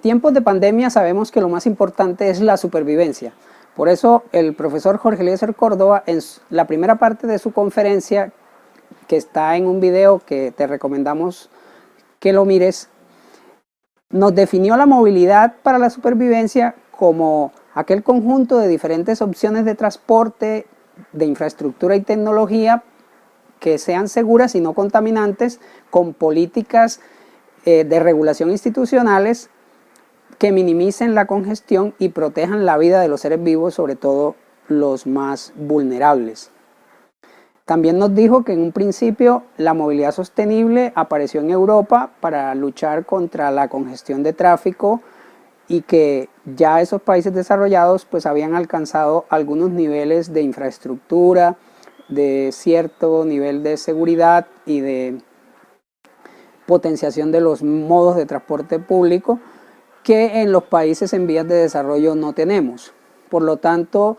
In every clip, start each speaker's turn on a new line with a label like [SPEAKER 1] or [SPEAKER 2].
[SPEAKER 1] tiempos de pandemia sabemos que lo más importante es la supervivencia. Por eso el profesor Jorge Eliezer Córdoba, en la primera parte de su conferencia, que está en un video que te recomendamos que lo mires, nos definió la movilidad para la supervivencia como aquel conjunto de diferentes opciones de transporte, de infraestructura y tecnología que sean seguras y no contaminantes, con políticas de regulación institucionales que minimicen la congestión y protejan la vida de los seres vivos, sobre todo los más vulnerables. También nos dijo que en un principio la movilidad sostenible apareció en Europa para luchar contra la congestión de tráfico y que ya esos países desarrollados pues habían alcanzado algunos niveles de infraestructura, de cierto nivel de seguridad y de potenciación de los modos de transporte público que en los países en vías de desarrollo no tenemos. Por lo tanto,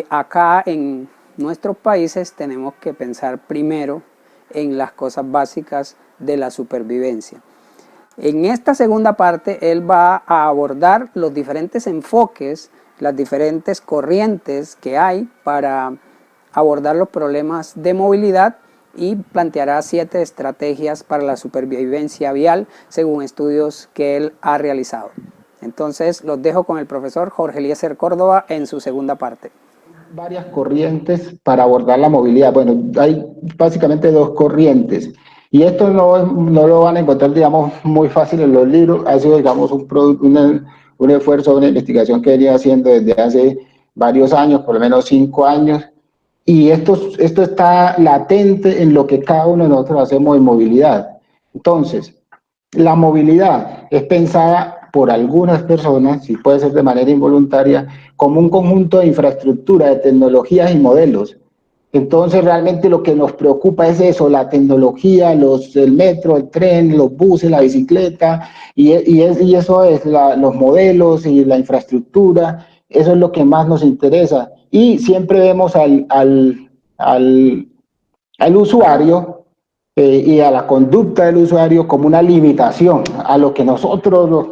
[SPEAKER 1] acá en nuestros países tenemos que pensar primero en las cosas básicas de la supervivencia. En esta segunda parte él va a abordar los diferentes enfoques, las diferentes corrientes que hay para abordar los problemas de movilidad y planteará 7 estrategias para la supervivencia vial según estudios que él ha realizado. Entonces los dejo con el profesor Jorge Eliezer Córdoba en su segunda parte.
[SPEAKER 2] Varias corrientes para abordar la movilidad. Bueno, hay básicamente 2 corrientes y esto no lo van a encontrar, digamos, muy fácil en los libros. Ha sido, digamos, un esfuerzo, una investigación que venía haciendo desde hace varios años, por lo menos 5 años, y esto está latente en lo que cada uno de nosotros hacemos en movilidad. Entonces, la movilidad es pensada por algunas personas, si puede ser de manera involuntaria, como un conjunto de infraestructura, de tecnologías y modelos. Entonces, realmente lo que nos preocupa es eso, la tecnología, el metro, el tren, los buses, la bicicleta, y eso es los modelos y la infraestructura, eso es lo que más nos interesa. Y siempre vemos al usuario y a la conducta del usuario como una limitación a lo que nosotros, los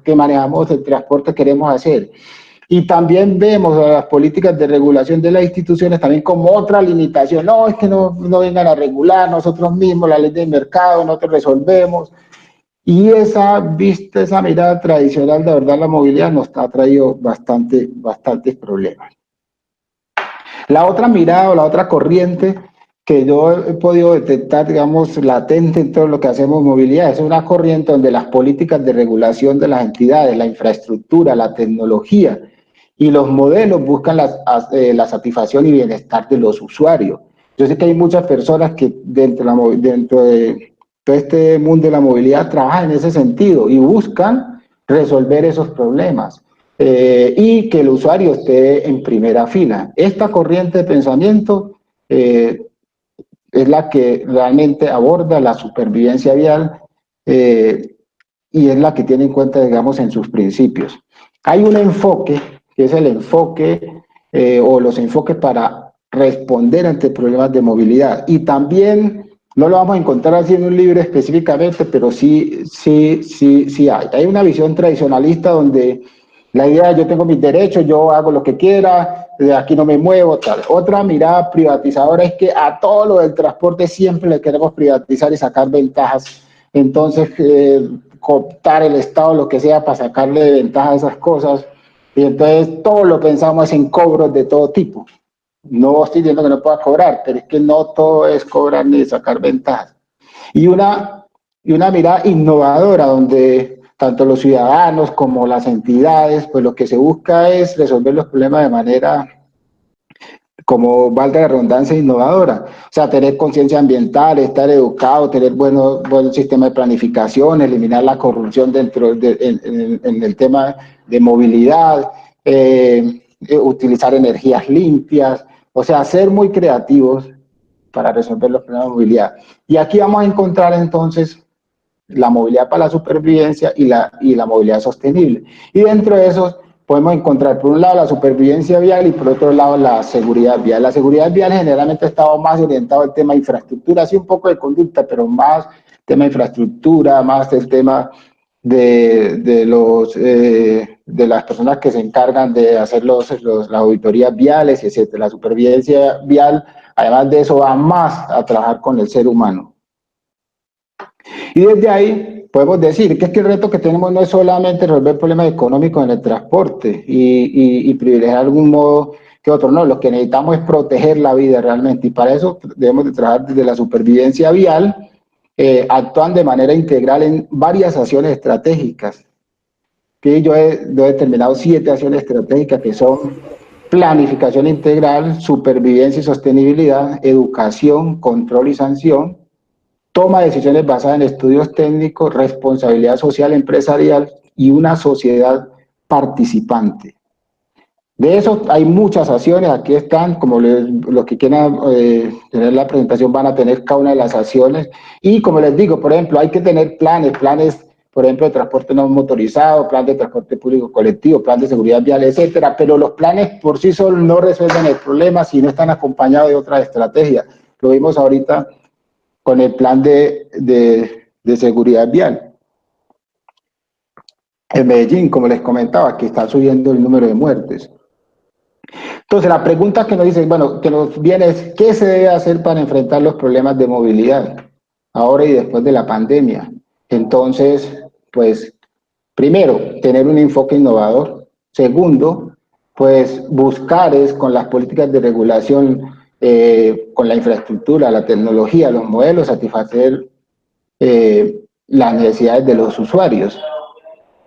[SPEAKER 2] que manejamos el transporte, queremos hacer. Y también vemos a las políticas de regulación de las instituciones también como otra limitación. No, es que no vengan a regular nosotros mismos, la ley del mercado, nosotros resolvemos. Y esa mirada tradicional de verdad la movilidad nos ha traído bastantes problemas. La otra mirada o la otra corriente que yo he podido detectar, digamos, latente en todo lo que hacemos en movilidad, es una corriente donde las políticas de regulación de las entidades, la infraestructura, la tecnología y los modelos buscan la satisfacción y bienestar de los usuarios. Yo sé que hay muchas personas que dentro de todo este mundo de la movilidad trabajan en ese sentido y buscan resolver esos problemas. Y que el usuario esté en primera fila. Esta corriente de pensamiento es la que realmente aborda la supervivencia vial y es la que tiene en cuenta, digamos, en sus principios. Hay un enfoque, que es el enfoque o los enfoques para responder ante problemas de movilidad. Y también, no lo vamos a encontrar así en un libro específicamente, pero sí hay. Hay una visión tradicionalista donde la idea es yo tengo mis derechos, yo hago lo que quiera, de aquí no me muevo, tal. Otra mirada privatizadora es que a todo lo del transporte siempre le queremos privatizar y sacar ventajas. Entonces, cooptar el Estado, lo que sea, para sacarle ventaja a esas cosas. Y entonces todo lo pensamos en cobros de todo tipo. No estoy diciendo que no pueda cobrar, pero es que no todo es cobrar ni sacar ventajas. Y una mirada innovadora donde tanto los ciudadanos como las entidades, pues lo que se busca es resolver los problemas de manera, como valga la redundancia, innovadora. O sea, tener conciencia ambiental, estar educado, tener buen sistema de planificación, eliminar la corrupción en el tema de movilidad, utilizar energías limpias, o sea, ser muy creativos para resolver los problemas de movilidad. Y aquí vamos a encontrar entonces la movilidad para la supervivencia y la movilidad sostenible. Y dentro de esos podemos encontrar por un lado la supervivencia vial y por otro lado la seguridad vial. La seguridad vial generalmente ha estado más orientado al tema de infraestructura, sí un poco de conducta, pero más tema de infraestructura, más el tema de las personas que se encargan de hacer las auditorías viales, etcétera. La supervivencia vial, además de eso, va más a trabajar con el ser humano. Y desde ahí podemos decir que es que el reto que tenemos no es solamente resolver problemas económicos en el transporte y privilegiar algún modo que otro, no, lo que necesitamos es proteger la vida realmente, y para eso debemos de trabajar desde la supervivencia vial, actúan de manera integral en varias acciones estratégicas. Que yo he determinado 7 acciones estratégicas que son planificación integral, supervivencia y sostenibilidad, educación, control y sanción, toma de decisiones basadas en estudios técnicos, responsabilidad social empresarial y una sociedad participante. De eso hay muchas acciones, aquí están, como los que quieran tener la presentación van a tener cada una de las acciones, y como les digo, por ejemplo, hay que tener planes, por ejemplo, de transporte no motorizado, plan de transporte público colectivo, plan de seguridad vial, etcétera, pero los planes por sí solos no resuelven el problema si no están acompañados de otras estrategias. Lo vimos ahorita con el plan de seguridad vial. En Medellín, como les comentaba, que está subiendo el número de muertes. Entonces, la pregunta que nos dice, bueno, que nos viene es, ¿qué se debe hacer para enfrentar los problemas de movilidad ahora y después de la pandemia? Entonces, pues, primero, tener un enfoque innovador. Segundo, pues, buscar es con las políticas de regulación, con la infraestructura, la tecnología, los modelos, satisfacer las necesidades de los usuarios.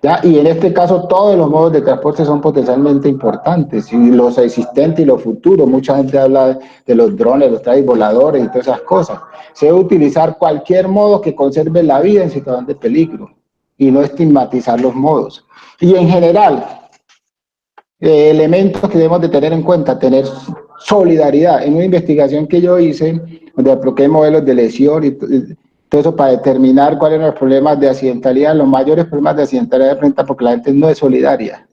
[SPEAKER 2] ¿Ya? Y en este caso todos los modos de transporte son potencialmente importantes, y los existentes y los futuros. Mucha gente habla de los drones, los trajes voladores y todas esas cosas. Se debe utilizar cualquier modo que conserve la vida en situación de peligro y no estigmatizar los modos. Y en general, elementos que debemos de tener en cuenta, tener solidaridad. En una investigación que yo hice, donde apliqué modelos de lesión y todo eso para determinar cuáles eran los problemas de accidentalidad, los mayores problemas de accidentalidad enfrentan porque la gente no es solidaria.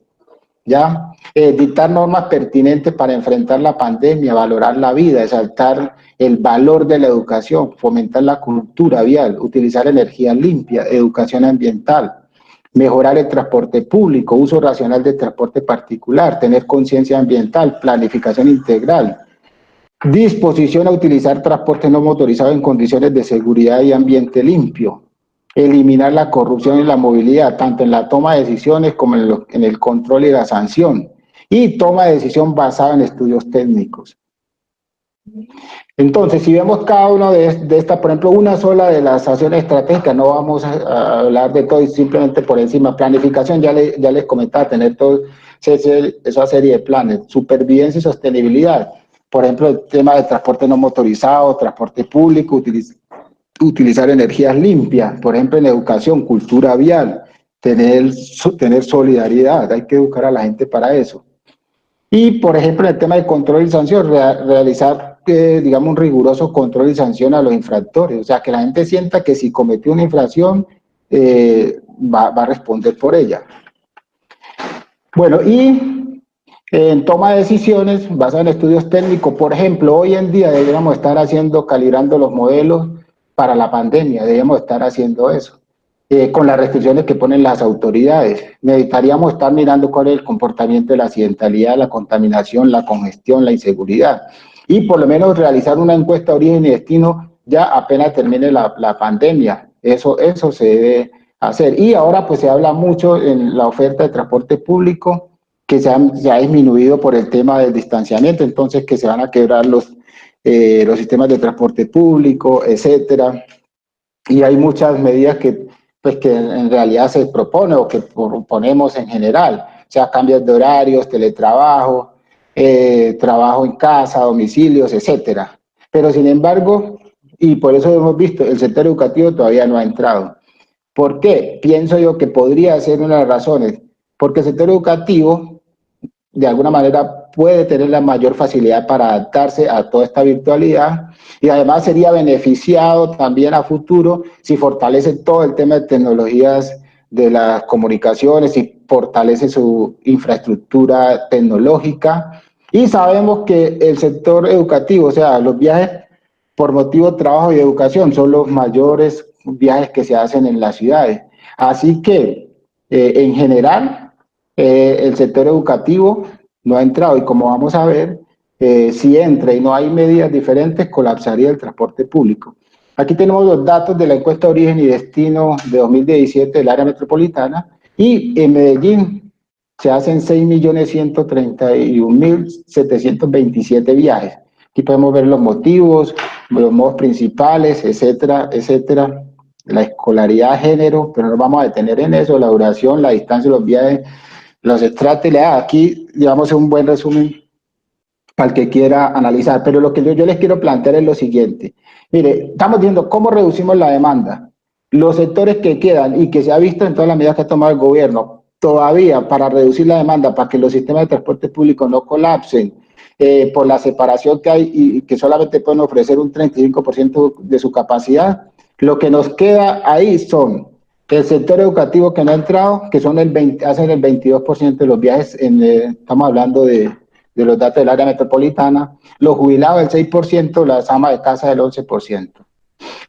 [SPEAKER 2] ¿Ya? Dictar normas pertinentes para enfrentar la pandemia, valorar la vida, exaltar el valor de la educación, fomentar la cultura vial, utilizar energía limpia, educación ambiental, mejorar el transporte público, uso racional del transporte particular, tener conciencia ambiental, planificación integral, disposición a utilizar transporte no motorizado en condiciones de seguridad y ambiente limpio, eliminar la corrupción y la movilidad, tanto en la toma de decisiones como en el control y la sanción, y toma de decisión basada en estudios técnicos. Entonces, si vemos cada uno de estas, por ejemplo, una sola de las acciones estratégicas, no vamos a hablar de todo, simplemente por encima. Planificación, ya les comentaba, tener todo esa serie de planes. Supervivencia y sostenibilidad, por ejemplo, el tema de transporte no motorizado, transporte público, utilizar energías limpias, por ejemplo, en educación, cultura vial, tener solidaridad, hay que educar a la gente para eso. Y, por ejemplo, en el tema de control y sanción, realizar, digamos, un riguroso control y sanción a los infractores. O sea, que la gente sienta que si cometió una infracción, va a responder por ella. Bueno, y en toma de decisiones basadas en estudios técnicos, por ejemplo, hoy en día deberíamos estar calibrando los modelos para la pandemia, deberíamos estar haciendo eso. Con las restricciones que ponen las autoridades. Necesitaríamos estar mirando cuál es el comportamiento de la accidentalidad, la contaminación, la congestión, la inseguridad. Y por lo menos realizar una encuesta de origen y destino ya apenas termine la pandemia. Eso se debe hacer. Y ahora pues se habla mucho en la oferta de transporte público que se ha disminuido por el tema del distanciamiento, entonces que se van a quebrar los sistemas de transporte público, etcétera. Y hay muchas medidas que en realidad se propone o que proponemos en general, o sea, cambios de horarios, teletrabajo, trabajo en casa, domicilios, etcétera. Pero sin embargo, y por eso hemos visto, el sector educativo todavía no ha entrado. ¿Por qué? Pienso yo que podría ser una de las razones, porque el sector educativo de alguna manera puede tener la mayor facilidad para adaptarse a toda esta virtualidad, y además sería beneficiado también a futuro si fortalece todo el tema de tecnologías de las comunicaciones y fortalece su infraestructura tecnológica. Y sabemos que el sector educativo, o sea, los viajes por motivo de trabajo y educación son los mayores viajes que se hacen en las ciudades. Así que, en general, el sector educativo no ha entrado y como vamos a ver, si entra y no hay medidas diferentes, colapsaría el transporte público. Aquí tenemos los datos de la encuesta de origen y destino de 2017 del área metropolitana y en Medellín se hacen 6.131.727 viajes. Aquí podemos ver los motivos, los modos principales, etcétera, etcétera. La escolaridad, género, pero no nos vamos a detener en eso, la duración, la distancia, los viajes, los estratos. Aquí, digamos, un buen resumen para el que quiera analizar. Pero lo que yo les quiero plantear es lo siguiente. Mire, estamos viendo cómo reducimos la demanda. Los sectores que quedan y que se ha visto en todas las medidas que ha tomado el gobierno, todavía para reducir la demanda, para que los sistemas de transporte público no colapsen, por la separación que hay y que solamente pueden ofrecer un 35% de su capacidad, lo que nos queda ahí son el sector educativo que no ha entrado, que son hacen el 22% de los viajes, estamos hablando de los datos del área metropolitana, los jubilados el 6%, las amas de casa el 11%.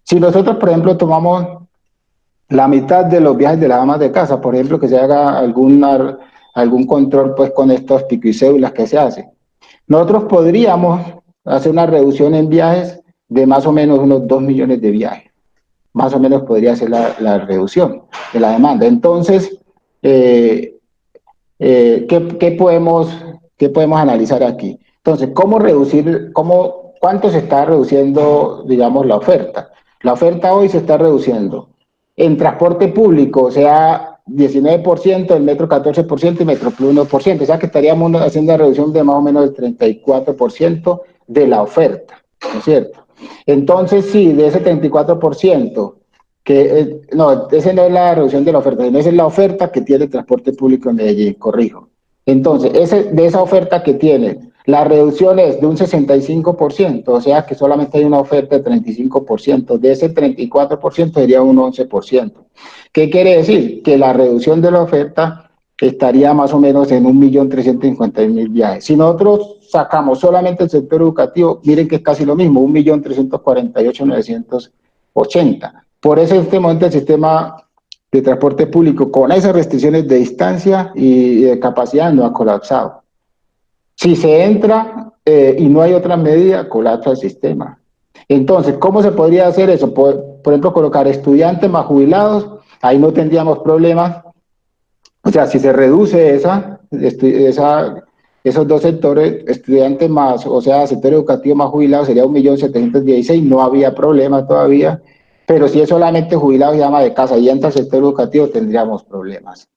[SPEAKER 2] Si nosotros, por ejemplo, tomamos la mitad de los viajes de las amas de casa, por ejemplo, que se haga algún control pues con estos pico y cédulas que se hacen, nosotros podríamos hacer una reducción en viajes de más o menos unos 2 millones de viajes. Más o menos podría ser la reducción de la demanda. Entonces, ¿qué podemos analizar aquí? Entonces, ¿cuánto se está reduciendo, digamos, la oferta? La oferta hoy se está reduciendo. En transporte público, o sea, 19%, el metro 14% y Metroplus 1%. O sea que estaríamos haciendo una reducción de más o menos el 34% de la oferta, ¿no es cierto? Entonces, sí, de ese 34%, no, esa no es la reducción de la oferta, sino esa es la oferta que tiene el transporte público en Medellín, corrijo. Entonces, de esa oferta que tiene, la reducción es de un 65%, o sea que solamente hay una oferta de 35%, de ese 34% sería un 11%. ¿Qué quiere decir? Que la reducción de la oferta estaría más o menos en 1.350.000 viajes. Si nosotros sacamos solamente el sector educativo, miren que es casi lo mismo, 1.348.980. Por eso en este momento el sistema de transporte público con esas restricciones de distancia y de capacidad no ha colapsado. Si se entra y no hay otra medida, colapsa el sistema. Entonces, ¿cómo se podría hacer eso? Por ejemplo, colocar estudiantes más jubilados, ahí no tendríamos problemas. O sea, si se reduce esos dos sectores, estudiantes más, o sea, sector educativo más jubilados, sería 1.716.000, no había problema todavía, pero si es solamente jubilados y ama de casa y entra el sector educativo, tendríamos problemas.